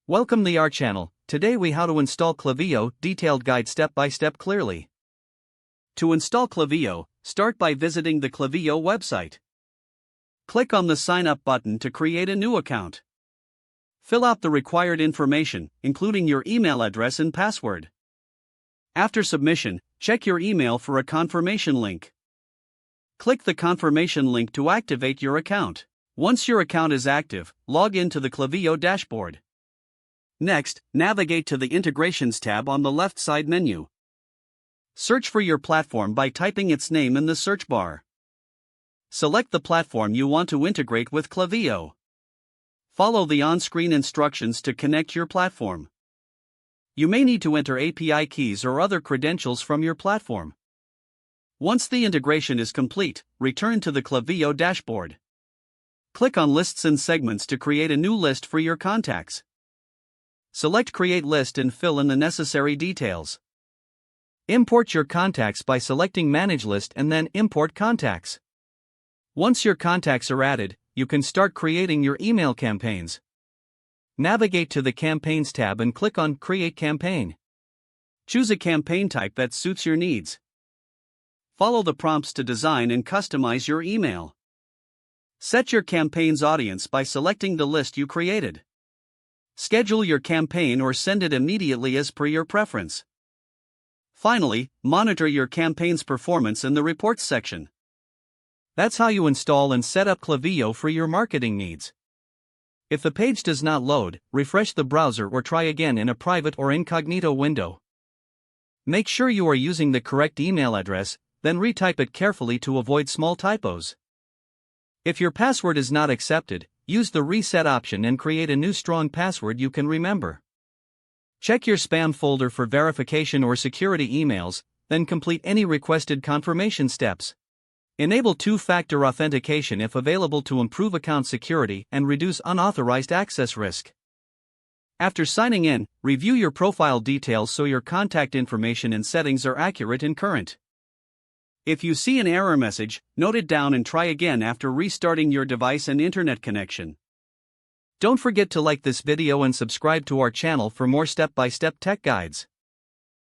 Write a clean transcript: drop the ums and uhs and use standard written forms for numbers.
Welcome to our channel. Today we how to install Klaviyo, detailed guide step by step clearly. To install Klaviyo, start by visiting the Klaviyo website. Click on the sign up button to create a new account. Fill out the required information, including your email address and password. After submission, check your email for a confirmation link. Click the confirmation link to activate your account. Once your account is active, log into the Klaviyo dashboard. Next, navigate to the Integrations tab on the left side menu. Search for your platform by typing its name in the search bar. Select the platform you want to integrate with Klaviyo. Follow the on-screen instructions to connect your platform. You may need to enter API keys or other credentials from your platform. Once the integration is complete, return to the Klaviyo dashboard. Click on Lists and Segments to create a new list for your contacts. Select Create List and fill in the necessary details. Import your contacts by selecting Manage List and then Import Contacts. Once your contacts are added, you can start creating your email campaigns. Navigate to the Campaigns tab and click on Create Campaign. Choose a campaign type that suits your needs. Follow the prompts to design and customize your email. Set your campaign's audience by selecting the list you created. Schedule your campaign or send it immediately as per your preference. Finally, monitor your campaign's performance in the Reports section. That's how you install and set up Klaviyo for your marketing needs. If the page does not load, refresh the browser or try again in a private or incognito window. Make sure you are using the correct email address, then retype it carefully to avoid small typos. If your password is not accepted, use the reset option and create a new strong password you can remember. Check your spam folder for verification or security emails, then complete any requested confirmation steps. Enable two-factor authentication if available to improve account security and reduce unauthorized access risk. After signing in, review your profile details so your contact information and settings are accurate and current. If you see an error message, note it down and try again after restarting your device and internet connection. Don't forget to like this video and subscribe to our channel for more step-by-step tech guides.